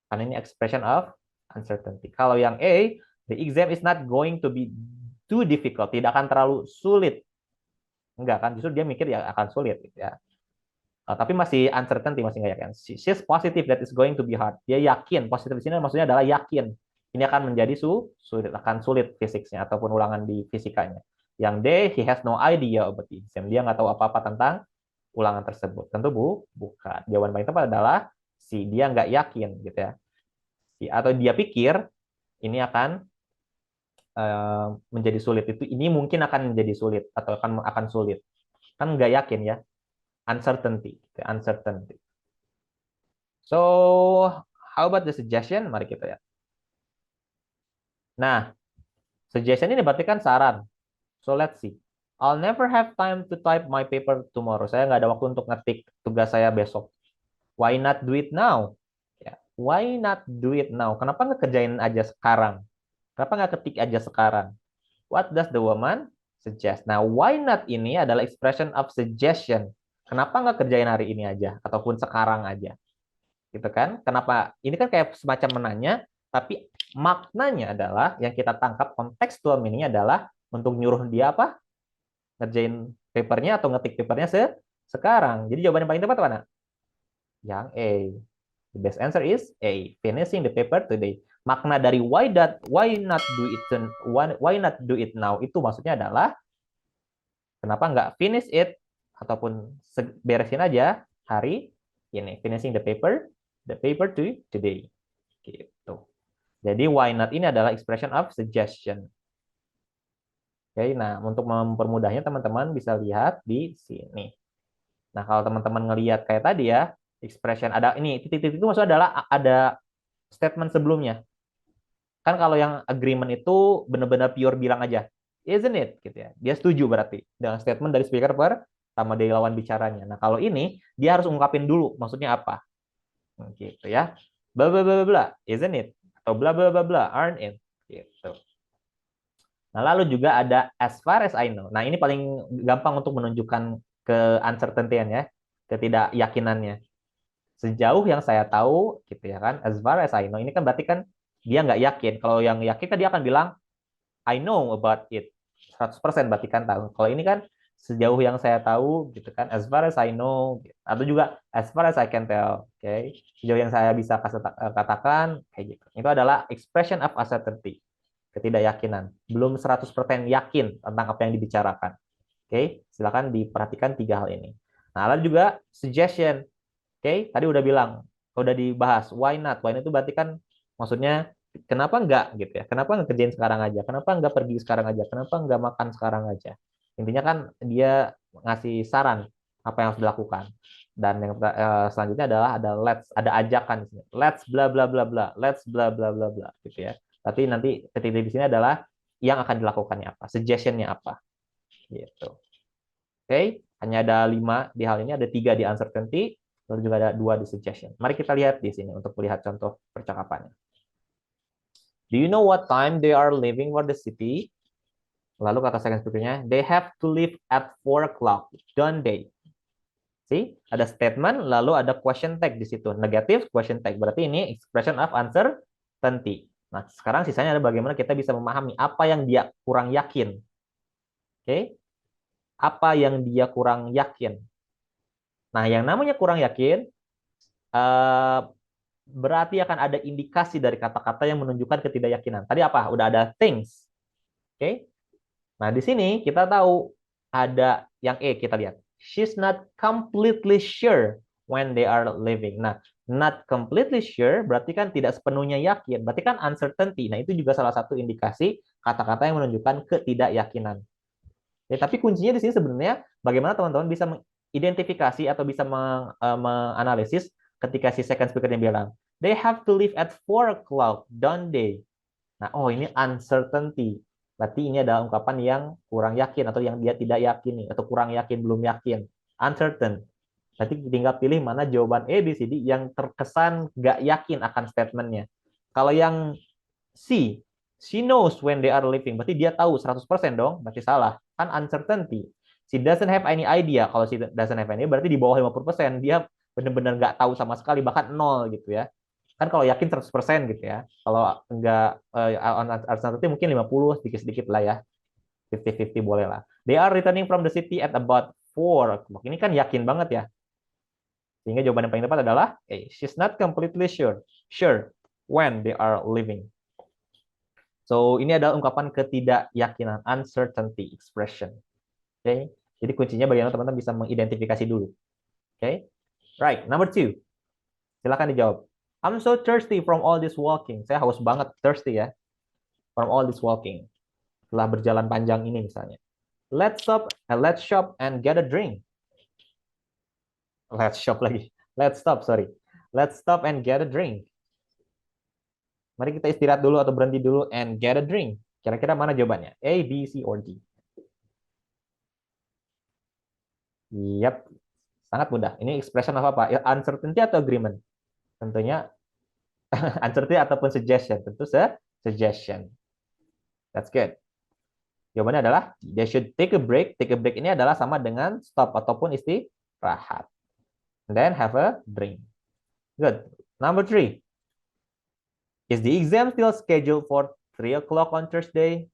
Karena ini expression of uncertainty. Kalau yang A, the exam is not going to be too difficult. Tidak akan terlalu sulit. Enggak kan? Justru dia mikir ya akan sulit. Gitu ya. Tapi masih uncertainty, masih nggak yakin. She's positive that it's going to be hard. Dia yakin. Positif di sini maksudnya adalah yakin. Ini akan menjadi sulit. Akan sulit fisiknya ataupun ulangan di fisikanya. Yang D, he has no idea about the exam. Dia nggak tahu apa-apa tentang ulangan tersebut. Tentu bukan. Jawaban paling tepat adalah C. Dia nggak yakin gitu ya. Atau dia pikir ini akan menjadi sulit. Ini mungkin akan menjadi sulit atau akan sulit. Kan nggak yakin ya. Uncertainty. So, how about the suggestion? Mari kita lihat. Nah, suggestion ini berarti kan saran. So let's see. I'll never have time to type my paper tomorrow. Saya nggak ada waktu untuk ngetik tugas saya besok. Why not do it now? Ya, why not do it now? Kenapa nggak kerjain aja sekarang? Kenapa nggak ketik aja sekarang? What does the woman suggest? Nah, why not ini adalah expression of suggestion. Kenapa nggak kerjain hari ini aja? Ataupun sekarang aja? Gitu kan? Kenapa? Ini kan kayak semacam menanya, tapi maknanya adalah yang kita tangkap kontekstual meaning adalah untuk nyuruh dia apa? Ngerjain papernya atau ngetik papernya sekarang. Jadi jawaban yang paling tepat mana? Yang A. The best answer is A. Finishing the paper today. Makna dari why not do it now itu maksudnya adalah kenapa nggak finish it ataupun beresin aja hari ini. Finishing the paper today. Gitu. Jadi why not ini adalah expression of suggestion. Oke, nah untuk mempermudahnya teman-teman bisa lihat di sini. Nah, kalau teman-teman ngelihat kayak tadi ya, expression ada ini titik-titik itu maksudnya adalah ada statement sebelumnya. Kan kalau yang agreement itu benar-benar pure bilang aja, isn't it gitu ya. Dia setuju berarti dengan statement dari speaker sama dari lawan bicaranya. Nah, kalau ini dia harus ungkapin dulu maksudnya apa. Gitu ya. Bla bla bla bla, isn't it? Atau bla bla bla bla, aren't it? Gitu. Nah, lalu juga ada as far as I know. Nah, ini paling gampang untuk menunjukkan ke uncertainty-an ya, ketidakyakinannya. Sejauh yang saya tahu, gitu ya kan, as far as I know, ini kan berarti kan dia nggak yakin. Kalau yang yakin kan dia akan bilang, I know about it. 100% berarti kan tahu. Kalau ini kan sejauh yang saya tahu, gitu kan, as far as I know, atau juga as far as I can tell, oke. Okay? Sejauh yang saya bisa katakan, kayak gitu. Itu adalah expression of uncertainty. Ketidakyakinan, belum 100% yakin tentang apa yang dibicarakan. Oke, silakan diperhatikan 3 hal ini. Nah, lalu juga suggestion. Oke, tadi udah bilang, udah dibahas why not. Why not itu berarti kan maksudnya kenapa enggak gitu ya. Kenapa enggak kerjain sekarang aja? Kenapa enggak pergi sekarang aja? Kenapa enggak makan sekarang aja? Intinya kan dia ngasih saran apa yang harus dilakukan. Dan yang selanjutnya adalah ada ajakan di sini. Let's bla bla bla bla. Let's bla bla bla bla gitu ya. Tapi nanti titik di sini adalah yang akan dilakukannya apa, suggestion-nya apa, gitu. Oke, hanya ada 5 di hal ini, ada 3 di uncertainty, lalu juga ada 2 di suggestion. Mari kita lihat di sini untuk melihat contoh percakapannya. Do you know what time they are leaving for the city? Lalu kata second speaker-nya, they have to leave at 4 o'clock, don't they? See, ada statement, lalu ada question tag di situ, negative question tag. Berarti ini expression of uncertainty. Nah, sekarang sisanya adalah bagaimana kita bisa memahami apa yang dia kurang yakin. Oke? Apa yang dia kurang yakin. Nah, yang namanya kurang yakin, berarti akan ada indikasi dari kata-kata yang menunjukkan ketidakyakinan. Tadi apa? Udah ada things. Oke? Nah, di sini kita tahu ada yang E, kita lihat. She's not completely sure when they are leaving. Nah, not completely sure berarti kan tidak sepenuhnya yakin. Berarti kan uncertainty. Nah, itu juga salah satu indikasi kata-kata yang menunjukkan ketidakyakinan. Ya, tapi kuncinya di sini sebenarnya bagaimana teman-teman bisa mengidentifikasi atau bisa menganalisis ketika si second speaker-nya bilang, they have to leave at 4 o'clock, don't they? Nah, oh ini uncertainty. Berarti ini adalah ungkapan yang kurang yakin atau yang dia tidak yakini atau kurang yakin, belum yakin. Uncertain. Berarti tinggal pilih mana jawaban A, B, C, D yang terkesan nggak yakin akan statementnya. Kalau yang C, she knows when they are leaving. Berarti dia tahu 100% dong. Berarti salah. Kan uncertainty. She doesn't have any idea. Kalau she doesn't have any, berarti di bawah 50%. Dia benar-benar nggak tahu sama sekali, bahkan nol gitu ya. Kan kalau yakin 100% gitu ya. Kalau enggak uncertainty mungkin 50 sedikit-sedikit lah ya. 50-50 boleh lah. They are returning from the city at about 4 o'clock. Ini kan yakin banget ya. Sehingga jawaban yang paling tepat adalah A. She's not completely sure when they are leaving. So, ini adalah ungkapan ketidakyakinan, uncertainty expression. Oke. Okay? Jadi kuncinya bagaimana teman-teman bisa mengidentifikasi dulu. Oke. Okay? Right, number 2. Silakan dijawab. I'm so thirsty from all this walking. Saya haus banget, thirsty ya. From all this walking. Setelah berjalan panjang ini misalnya. Let's shop and get a drink. Let's shop lagi. Let's stop and get a drink. Mari kita istirahat dulu atau berhenti dulu and get a drink. Kira-kira mana jawabannya? A, B, C, or D? Yap, sangat mudah. Ini expression apa? Uncertainty atau agreement? Tentunya uncertainty ataupun suggestion. Tentu suggestion. That's good. Jawabannya adalah they should take a break. Take a break ini adalah sama dengan stop ataupun istirahat. And then have a drink. Good. Number 3. Is the exam still scheduled for 3 o'clock on Thursday?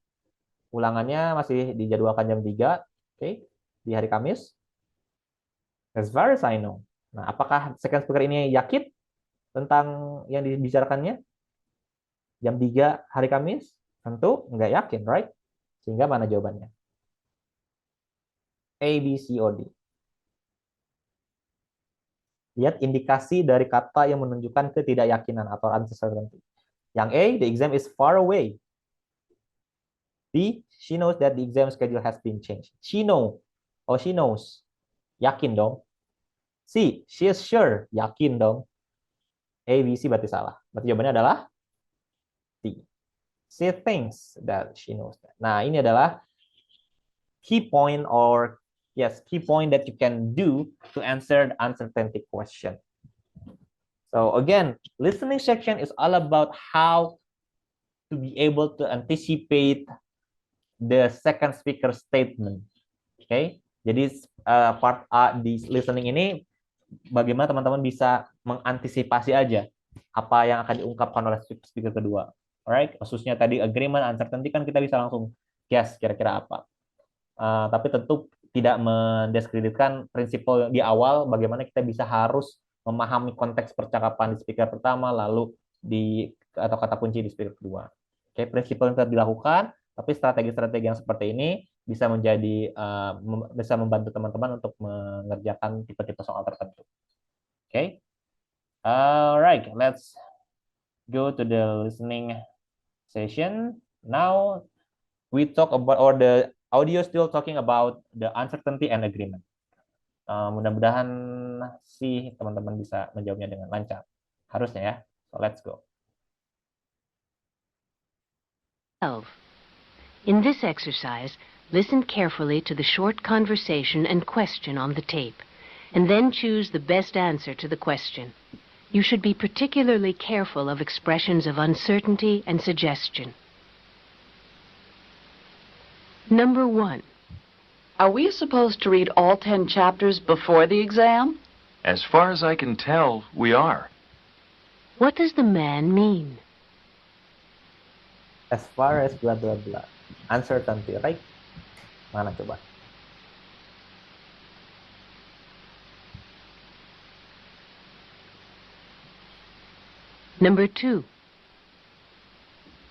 Ulangannya masih dijadwalkan jam 3. Okay. Di hari Kamis. As far as I know. Nah, apakah second speaker ini yakin tentang yang dibicarakannya? Jam 3 hari Kamis? Tentu nggak yakin, right? Sehingga mana jawabannya? A, B, C, or D? Lihat indikasi dari kata yang menunjukkan ketidakyakinan atau uncertainty. Yang A, the exam is far away. B, she knows that the exam schedule has been changed. She knows. Yakin dong. C, she is sure. Yakin dong. A, B, C berarti salah. Berarti jawabannya adalah D. She thinks that she knows that. Nah, ini adalah key point that you can do to answer the uncertainty question. So again, listening section is all about how to be able to anticipate the second speaker statement. Okay? Jadi part A di listening ini bagaimana teman-teman bisa mengantisipasi aja apa yang akan diungkapkan oleh speaker kedua. Alright? Khususnya tadi agreement, uncertainty kan kita bisa langsung guess kira-kira apa. Tapi tentu tidak mendiskreditkan prinsipal di awal bagaimana kita bisa harus memahami konteks percakapan di speaker pertama lalu atau kata kunci di speaker kedua. Oke, prinsipal yang tetap dilakukan, tapi strategi-strategi yang seperti ini bisa bisa membantu teman-teman untuk mengerjakan tipe-tipe soal tertentu. Oke. Alright, let's go to the listening session. Now we talk about, or the audio still talking about the uncertainty and agreement. Mudah-mudahan sih teman-teman bisa menjawabnya dengan lancar. Harusnya ya. So let's go. 12. In this exercise, listen carefully to the short conversation and question on the tape, and then choose the best answer to the question. You should be particularly careful of expressions of uncertainty and suggestion. Number 1. Are we supposed to read all 10 chapters before the exam? As far as I can tell, we are. What does the man mean? As far as blah blah blah. Uncertainty, right? Mana coba? Number 2.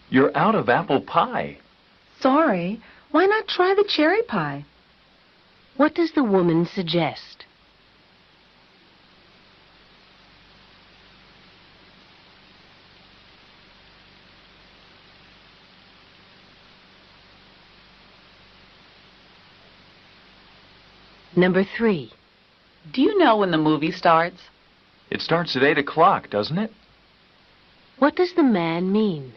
You're out of apple pie. Sorry, why not try the cherry pie? What does the woman suggest? Number 3. Do you know when the movie starts? It starts at 8 o'clock, doesn't it? What does the man mean?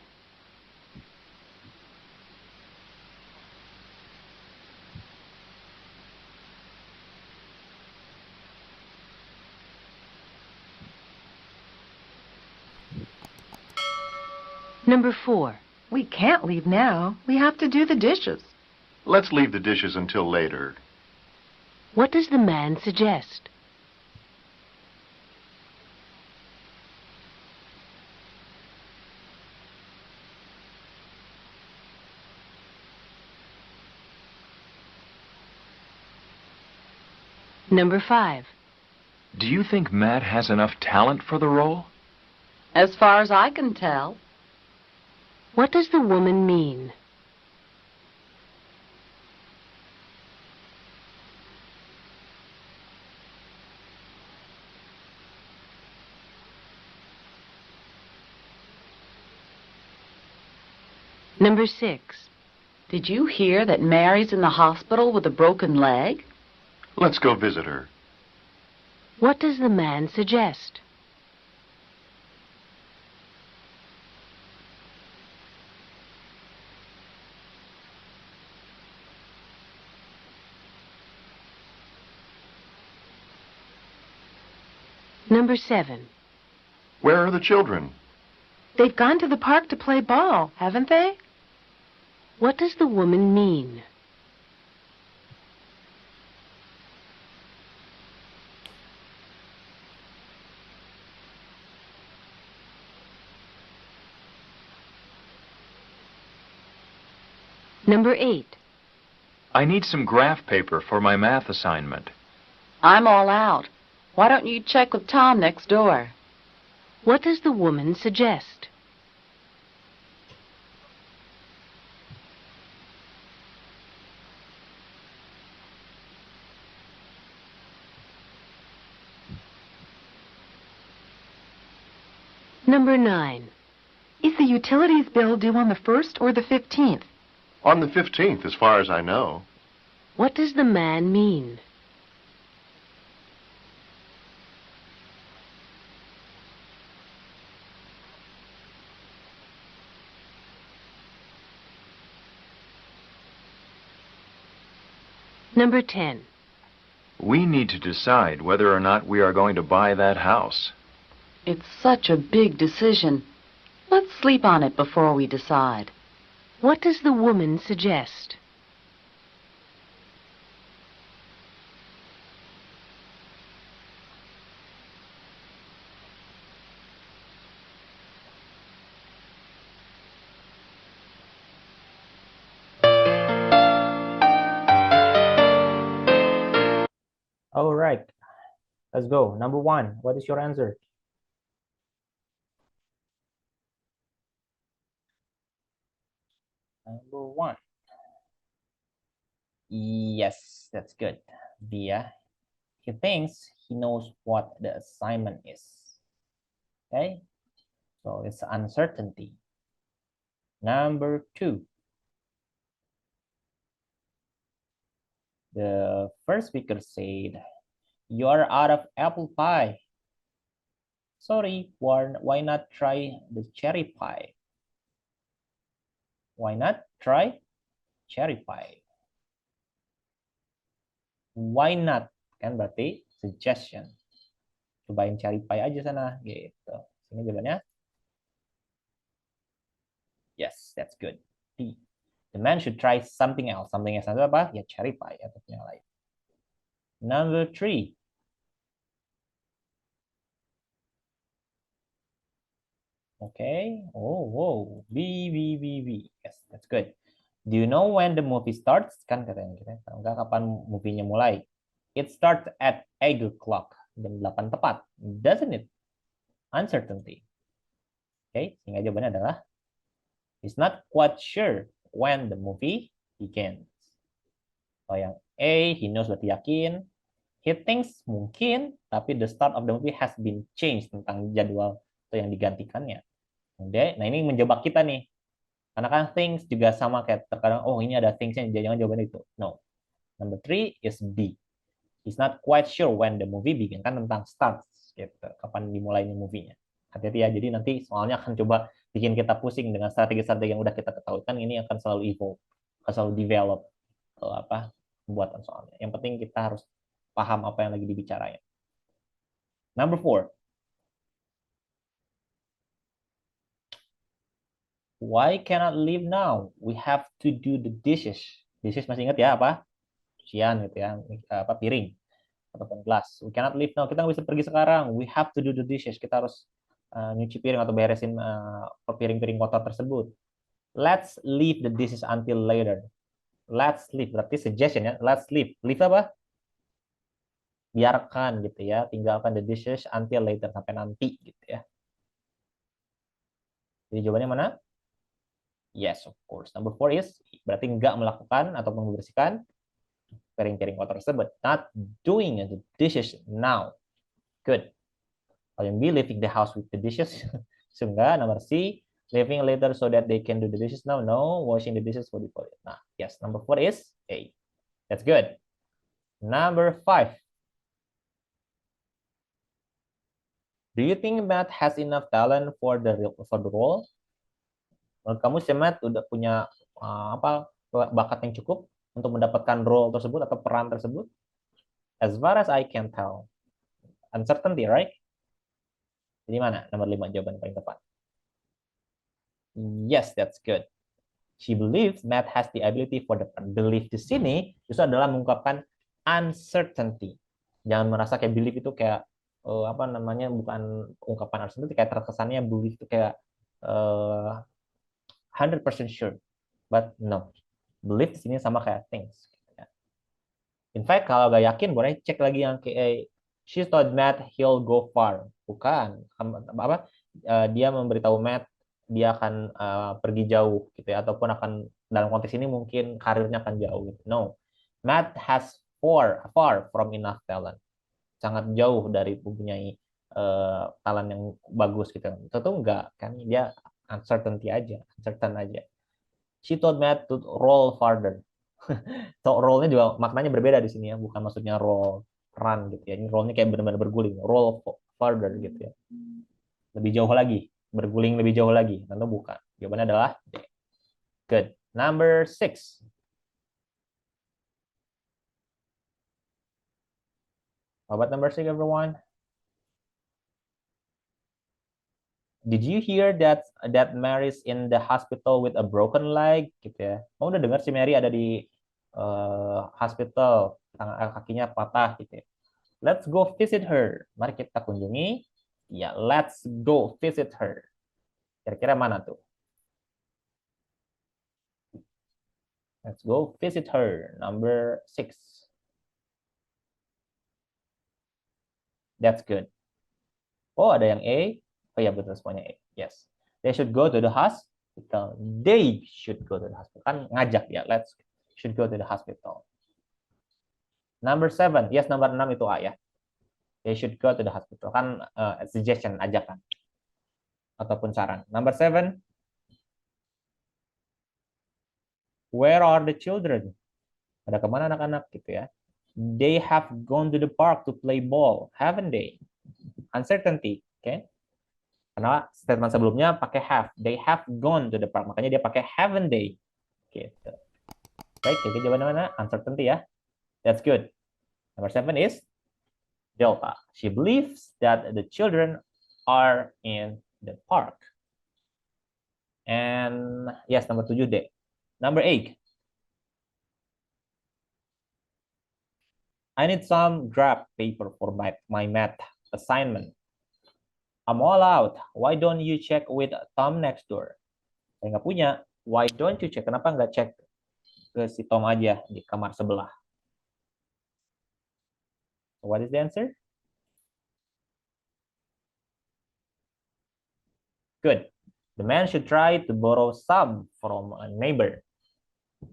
Number 4. We can't leave now. We have to do the dishes. Let's leave the dishes until later. What does the man suggest? Number 5. Do you think Matt has enough talent for the role? As far as I can tell. What does the woman mean? Number 6. Did you hear that Mary's in the hospital with a broken leg? Let's go visit her. What does the man suggest? Number 7. Where are the children? They've gone to the park to play ball, haven't they? What does the woman mean? Number 8. I need some graph paper for my math assignment. I'm all out. Why don't you check with Tom next door? What does the woman suggest? Number 9. Is the utilities bill due on the 1st or the 15th? On the 15th, as far as I know. What does the man mean? Number 10. We need to decide whether or not we are going to buy that house. It's such a big decision. Let's sleep on it before we decide. What does the woman suggest? All right, let's go. Number 1, what is your answer? Number 1. Yes, that's good. Dia, he thinks he knows what the assignment is. Okay, so it's uncertainty. Number 2. The first speaker said, "You are out of apple pie. Sorry, why not try the cherry pie?" Why not try cherry pie? Why not? Kan berarti suggestion. Cobain cherry pie aja sana, gitu. Sini jawabannya. Yes, that's good. D. The man should try something else. Something else itu apa? Ya cherry pie atau yang lain. Number 3. Okay. Oh, whoa. B. Yes, that's good. Do you know when the movie starts? Kan katanya kita. Tahu nggak kapan movie-nya mulai? It starts at 8 o'clock. Jam 8 tepat. Doesn't it? Uncertainty. Okay, sehingga jawabannya adalah he's not quite sure when the movie begins. So yang A, he knows berarti yakin. He thinks mungkin, tapi the start of the movie has been changed tentang jadwal atau yang digantikannya. Nah ini menjebak kita nih. Karena kan things juga sama kayak terkadang, oh ini ada things-nya, jangan jawaban itu. No. Number 3 is B. He's not quite sure when the movie begin. Kan tentang starts gitu. Kapan dimulainya movie-nya. Hati-hati ya. Jadi nanti soalnya akan coba bikin kita pusing dengan strategi-strategi yang udah kita ketahui. Kan ini akan selalu evolve, akan selalu develop pembuatan soalnya. Yang penting kita harus paham apa yang lagi dibicarain. Number 4. Why cannot leave now? We have to do the dishes. Dishes masih ingat ya apa? Cucian gitu ya, apa piring ataupun gelas. We cannot leave now. Kita nggak bisa pergi sekarang. We have to do the dishes. Kita harus nyuci piring atau beresin piring-piring kotor tersebut. Let's leave the dishes until later. Let's leave berarti suggestion ya. Let's leave. Leave apa? Biarkan gitu ya. Tinggalkan the dishes until later sampai nanti gitu ya. Jadi jawabannya mana? Yes, of course. Number 4 is berarti nggak melakukan atau membersihkan piring-piring kotor tersebut. Not doing the dishes now. Good. Kalau yang B, leaving the house with the dishes. So enggak. Number C, leaving later so that they can do the dishes now. No. Washing the dishes for the toilet. Nah, yes. Number 4 is A. That's good. Number 5. Do you think Matt has enough talent for the role? Menurut kamu si Matt udah punya bakat yang cukup untuk mendapatkan role tersebut atau peran tersebut? As far as I can tell. Uncertainty, right? Jadi mana? Nomor 5 jawaban paling tepat. Yes, that's good. She believes Matt has the ability for the part. Believe di sini justru adalah mengungkapkan uncertainty. Jangan merasa kayak believe itu kayak bukan ungkapan uncertainty, kayak terkesannya believe itu kayak 100% sure, but no. Believe di sini sama kayak things. In fact, kalau nggak yakin, boleh cek lagi yang kayak she told Matt he'll go far. Bukan, dia memberitahu Matt dia akan pergi jauh, gitu ya, ataupun akan dalam konteks ini mungkin karirnya akan jauh. Gitu. No, Matt has far from enough talent. Sangat jauh dari mempunyai talent yang bagus gitu. Tentu enggak, kan dia uncertain aja. She told Matt to roll farther. So roll-nya juga maknanya berbeda di sini ya, bukan maksudnya roll run gitu ya. Ini roll-nya kayak benar-benar berguling, roll farther gitu ya. Lebih jauh lagi, berguling lebih jauh lagi. Tentu bukan. Jawabannya adalah D. Good. Number 6. How about number 6, everyone? Did you hear that Mary's in the hospital with a broken leg? Gitu ya. Oh, udah dengar si Mary ada di hospital, kakinya patah gitu ya. Let's go visit her. Mari kita kunjungi. Ya, let's go visit her. Kira-kira mana tuh? Let's go visit her. Number 6. That's good. Oh, ada yang A. Oh ya, betul semuanya A. Yes. They should go to the hospital. They should go to the hospital. Kan ngajak ya. Let's should go to the hospital. Number 7. Yes, number 6 itu A ya. They should go to the hospital. Kan suggestion, ajakan. Ataupun saran. Number 7. Where are the children? Ada kemana anak-anak gitu ya. They have gone to the park to play ball. Haven't they? Uncertainty. Okay. Karena statement sebelumnya pakai have. They have gone to the park. Makanya dia pakai haven't they. Gitu. Baik, jadi jawabannya mana? Uncertainty ya. That's good. Number 7 is Delta. She believes that the children are in the park. And yes, number 7 D. Number 8. I need some graph paper for my math assignment. I'm all out. Why don't you check with Tom next door? Saya nggak punya. Why don't you check? Kenapa nggak cek ke si Tom aja di kamar sebelah? So what is the answer? Good. The man should try to borrow some from a neighbor.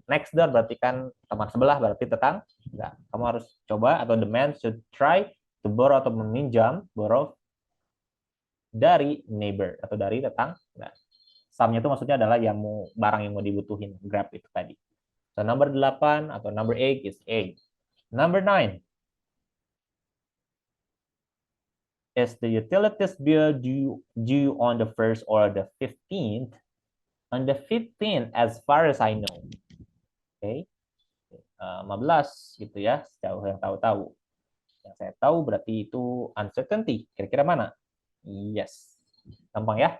Next door berarti kan kamar sebelah, berarti tetangga. Enggak. Kamu harus coba, atau the man should try to borrow atau meminjam, borrow dari neighbor atau dari tetangga. Nah, some-nya itu maksudnya adalah yang mau barang yang mau dibutuhin, grab itu tadi. So number 8 atau number 8 is A. Number 9. Is the utilities bill due on the 1st or the 15th? On the 15th, as far as I know. Okay. 15 gitu ya, sejauh yang tahu-tahu. Yang saya tahu berarti itu uncertainty. Kira-kira mana? Yes. Gampang ya?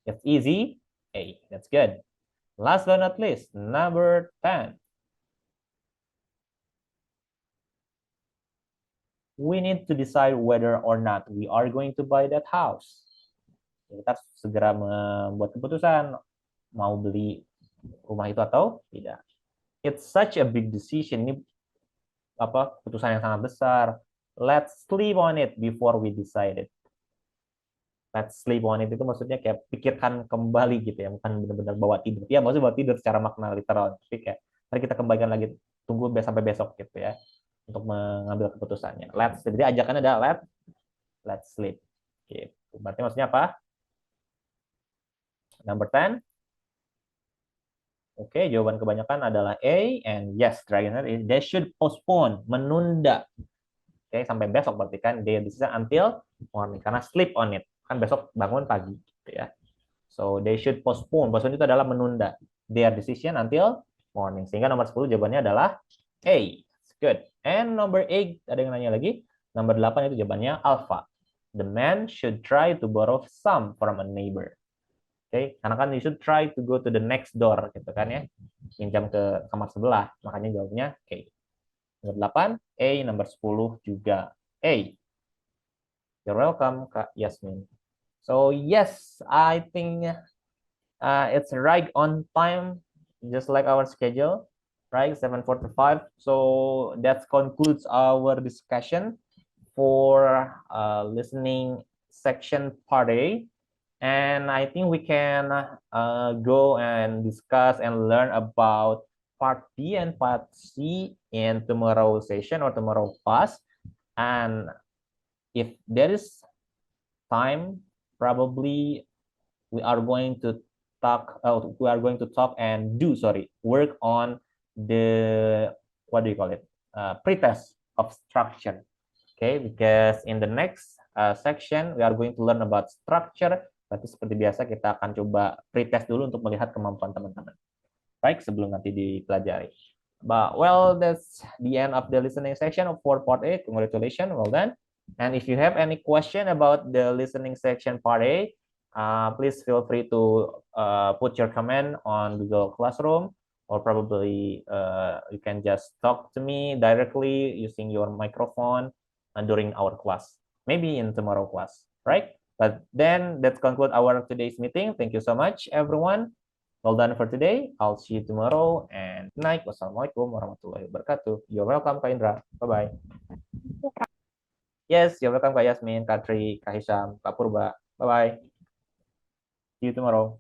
It's easy. Okay, that's good. Last but not least, number 10. We need to decide whether or not we are going to buy that house. Kita harus segera membuat keputusan mau beli rumah itu atau tidak. It's such a big decision. Ini keputusan yang sangat besar. Let's sleep on it before we decide it. Let's sleep on it itu maksudnya kayak pikirkan kembali gitu ya, bukan benar-benar bawa tidur. Ya maksudnya bawa tidur secara makna literal. Tapi kayak mari kita kembalikan lagi, tunggu sampai besok gitu ya untuk mengambil keputusannya. Jadi ajakannya adalah let's sleep. Gitu. Berarti maksudnya apa? Number 10. Oke, jawaban kebanyakan adalah A, and yes, Dragon they should postpone, menunda. Oke, sampai besok berarti kan they decision until morning karena sleep on it. Kan besok bangun pagi gitu ya. So they should postpone. Postpone itu adalah menunda their decision until morning. Sehingga nomor 10 jawabannya adalah A. Good. And number 8, ada yang nanya lagi. Nomor 8 itu jawabannya alpha. The man should try to borrow some from a neighbor. Oke, karena kan you should try to go to the next door gitu kan ya. Pinjam ke kamar sebelah. Makanya jawabnya A. Nomor 8 A, nomor 10 juga A. You're welcome, Kak Yasmin. So yes, I think it's right on time, just like our schedule, right? 7:45. So that concludes our discussion for listening section part A. And I think we can go and discuss and learn about part B and part C in tomorrow's session or tomorrow class. And if there is time, probably we are going to talk and work on the, what do you call it, pretest of structure. Okay, because in the next section we are going to learn about structure. Berarti seperti biasa kita akan coba pretest dulu untuk melihat kemampuan teman-teman. Baik, sebelum nanti dipelajari. But well, that's the end of the listening section for part A. Congratulations, well done. And if you have any question about the listening section part A, please feel free to put your comment on Google Classroom, or probably you can just talk to me directly using your microphone during our class, maybe in tomorrow class, right? But then let's conclude our today's meeting. Thank you so much, everyone. Well done for today. I'll see you tomorrow, and good night. Wassalamualaikum warahmatullahi wabarakatuh. You're welcome, Kak Indra. Bye-bye. Yes, you're welcome, Kak Yasmin, Kak Tri, Kak Hisham, Kak Purba. Bye-bye. See you tomorrow.